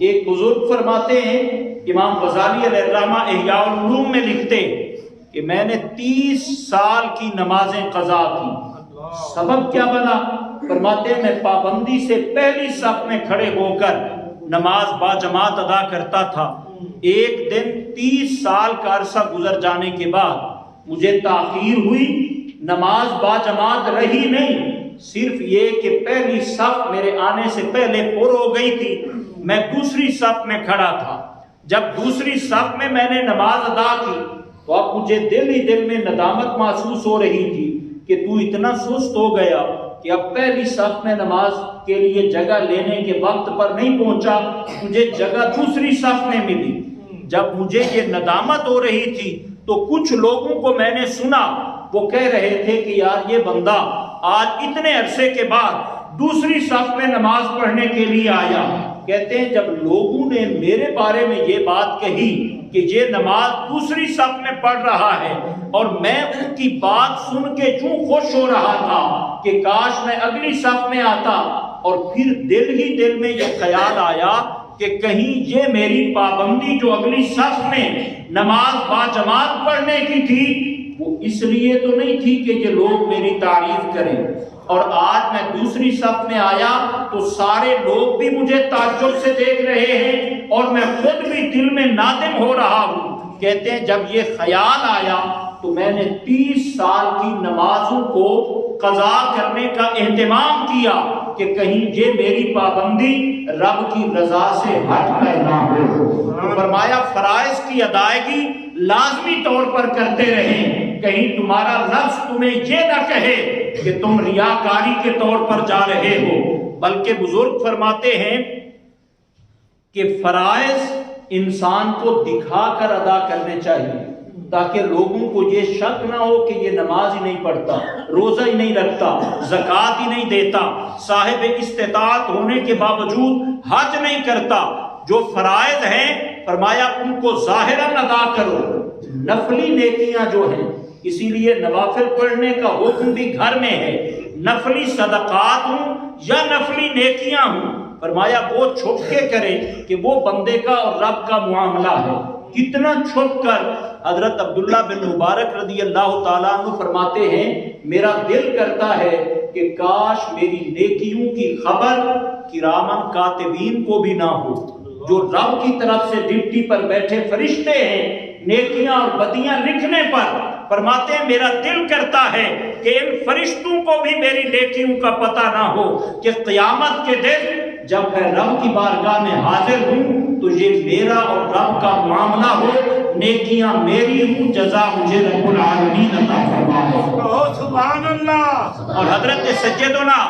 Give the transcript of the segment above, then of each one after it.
ایک بزرگ فرماتے ہیں، امام غزالی علیہ الرحمہ احیاء العلوم میں لکھتے کہ میں نے 30 سال کی نمازیں قضا کی۔ سبب کیا بنا؟ فرماتے ہیں میں پابندی سے پہلی صف میں کھڑے ہو کر نماز با جماعت ادا کرتا تھا۔ ایک دن 30 سال کا عرصہ گزر جانے کے بعد مجھے تاخیر ہوئی، نماز با جماعت رہی نہیں، صرف یہ کہ پہلی صف میرے آنے سے پہلے پر ہو گئی تھی، میں دوسری صف میں کھڑا تھا۔ جب دوسری صف میں نے نماز ادا کی تو اب مجھے دل ہی دل میں ندامت محسوس ہو رہی تھی کہ تو اتنا سست ہو گیا کہ اب پہلی صف میں نماز کے لیے جگہ لینے کے وقت پر نہیں پہنچا، مجھے جگہ دوسری صف میں ملی۔ جب مجھے یہ ندامت ہو رہی تھی تو کچھ لوگوں کو میں نے سنا، وہ کہہ رہے تھے کہ یار یہ بندہ آج اتنے عرصے کے بعد دوسری صف میں نماز پڑھنے کے لیے آیا۔ کہتے ہیں جب لوگوں نے میرے بارے میں یہ بات کہی کہ یہ نماز دوسری صف میں پڑھ رہا ہے، اور میں ان کی بات سن کے یوں خوش ہو رہا تھا کہ کاش میں اگلی صف میں آتا، اور پھر دل ہی دل میں یہ خیال آیا کہ کہیں یہ میری پابندی جو اگلی صف میں نماز با جماعت پڑھنے کی تھی وہ اس لیے تو نہیں تھی کہ یہ لوگ میری تعریف کریں، اور آج میں دوسری صف میں آیا تو سارے لوگ بھی مجھے تعجب سے دیکھ رہے ہیں اور میں خود بھی دل میں نادم ہو رہا ہوں۔ کہتے ہیں جب یہ خیال آیا تو میں نے 30 سال کی نمازوں کو قضا کرنے کا اہتمام کیا کہ کہیں یہ میری پابندی رب کی رضا سے ہٹ کر نہ ہو۔ تو فرمایا فرائض کی ادائیگی لازمی طور پر کرتے رہیں، کہیں تمہارا نفس تمہیں یہ نہ کہے کہ تم ریاکاری کے طور پر جا رہے ہو، بلکہ بزرگ فرماتے ہیں کہ فرائض انسان کو دکھا کر ادا کرنے چاہیے تاکہ لوگوں کو یہ شک نہ ہو کہ یہ نماز ہی نہیں پڑھتا، روزہ ہی نہیں رکھتا، زکوٰۃ ہی نہیں دیتا، صاحب استطاعت ہونے کے باوجود حج نہیں کرتا۔ جو فرائض ہیں فرمایا ان کو ظاہراً ادا کرو، نفلی نیکیاں جو ہیں، اسی لیے نوافل پڑھنے کا حکم بھی گھر میں ہے، نفلی صدقات ہوں یا نفلی نیکیاں ہوں، فرمایا وہ چھپ کے کرے کہ وہ بندے کا اور رب کا معاملہ ہے۔ کتنا چھپ کر؟ حضرت عبداللہ بن مبارک رضی اللہ تعالیٰ عنہ فرماتے ہیں میرا دل کرتا ہے کہ کاش میری نیکیوں کی خبر کرامن کاتبین کو بھی نہ ہو، جو رب کی طرف سے ڈیوٹی پر بیٹھے فرشتے ہیں نیکیاں اور بدیاں لکھنے پر۔ فرماتے ہیں میرا دل کرتا ہے کہ ان فرشتوں کو بھی میری نیکیوں کا پتہ نہ ہو کہ قیامت کے دن جب میں رب کی بارگاہ میں حاضر ہوں تو یہ میرا اور رب کا معاملہ ہو، نیکیاں میری ہوں، جزا مجھے رب العالمین عطا فرمائے۔ سبحان اللہ۔ اور حضرت سیدنا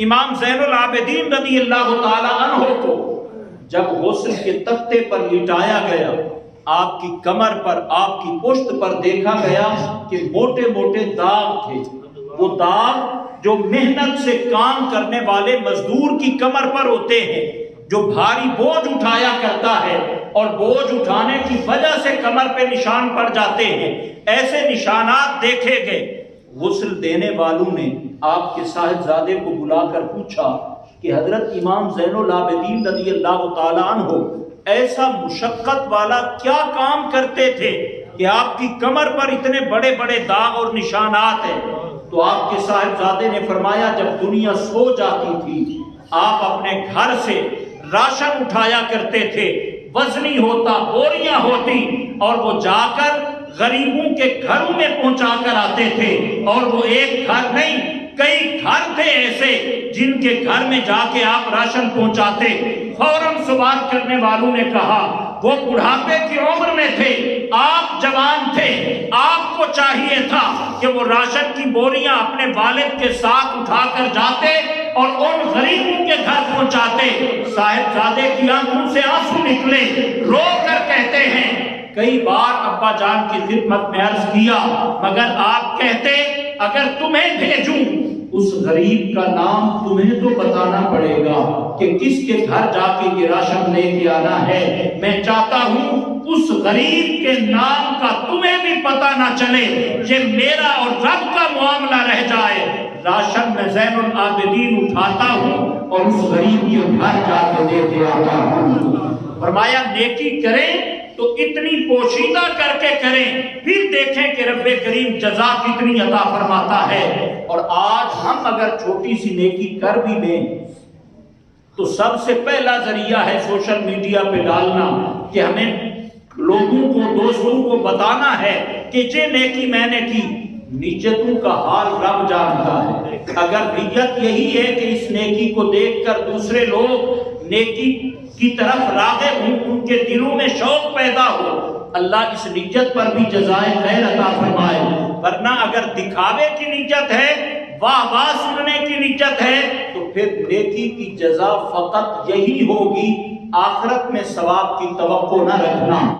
امام زین العابدین رضی اللہ تعالی عنہ کو جب غسل کے تختے پر لٹایا گیا، آپ کی کمر پر، آپ کی پشت پر دیکھا گیا کہ موٹے موٹے داغ تھے، وہ داغ جو محنت سے کام کرنے والے مزدور کی کمر پر ہوتے ہیں، جو بھاری بوجھ اٹھایا کرتا ہے اور بوجھ اٹھانے کی وجہ سے کمر پہ نشان پڑ جاتے ہیں، ایسے نشانات دیکھے گئے۔ غسل دینے والوں نے آپ کے صاحبزادے کو بلا کر پوچھا کہ حضرت امام زین العابدین رضی اللہ تعالیٰ عنہ ایسا مشقت والا کیا کام کرتے تھے کہ آپ کی کمر پر اتنے بڑے بڑے داغ اور نشانات ہیں؟ تو آپ کے صاحبزادے نے فرمایا جب دنیا سو جاتی تھی آپ اپنے گھر سے راشن اٹھایا کرتے تھے، وزنی ہوتا، بوریاں ہوتی، اور وہ جا کر غریبوں کے گھروں میں پہنچا کر آتے تھے، اور وہ ایک گھر نہیں کئی گھر تھے ایسے جن کے گھر میں جا کے آپ راشن پہنچاتے۔ فوراً سوال کرنے والوں نے کہا وہ بڑھاپے کی عمر میں تھے، آپ جوان تھے، آپ کو چاہیے تھا کہ وہ راشن کی بوریاں اپنے والد کے ساتھ اٹھا کر جاتے اور ان غریبوں کے گھر پہنچاتے۔ صاحبزادے کی آنکھوں سے آنسو نکلے، رو کر کہتے ہیں کئی بار ابا جان کی خدمت میں عرض کیا مگر آپ کہتے اگر تمہیں بھیجوں اس غریب کا نام تمہیں تو بتانا پڑے گا کہ کس کے گھر جا کے یہ راشن لے کے آنا ہے۔ میں چاہتا ہوں اس غریب کے نام کا تمہیں بھی پتہ نہ چلے، یہ میرا اور رب کا معاملہ رہ جائے۔ راشن میں زین العابدین اٹھاتا ہوں اور اس غریب کے گھر جا کے دے کے آتا ہوں۔ فرمایا نیکی کریں تو اتنی پوشیدہ کر کے کریں، پھر دیکھیں کہ رب کریم جزا کتنی عطا فرماتا ہے۔ اور آج ہم اگر چھوٹی سی نیکی کر بھی لیں تو سب سے پہلا ذریعہ ہے سوشل میڈیا پہ ڈالنا، کہ ہمیں لوگوں کو، دوستوں کو بتانا ہے کہ یہ نیکی میں نے کی۔ نیتوں کا حال رب جانتا ہے۔ اگر نیت یہی ہے کہ اس نیکی کو دیکھ کر دوسرے لوگ نیکی کی طرف راغب ہوں، ان کے دلوں میں شوق پیدا ہو، اللہ اس نیت پر بھی جزائے خیر عطا فرمائے۔ ورنہ اگر دکھاوے کی نیت ہے، واہ واہ سننے کی نیت ہے، تو پھر نیکی کی جزا فقط یہی ہوگی، آخرت میں ثواب کی توقع نہ رکھنا۔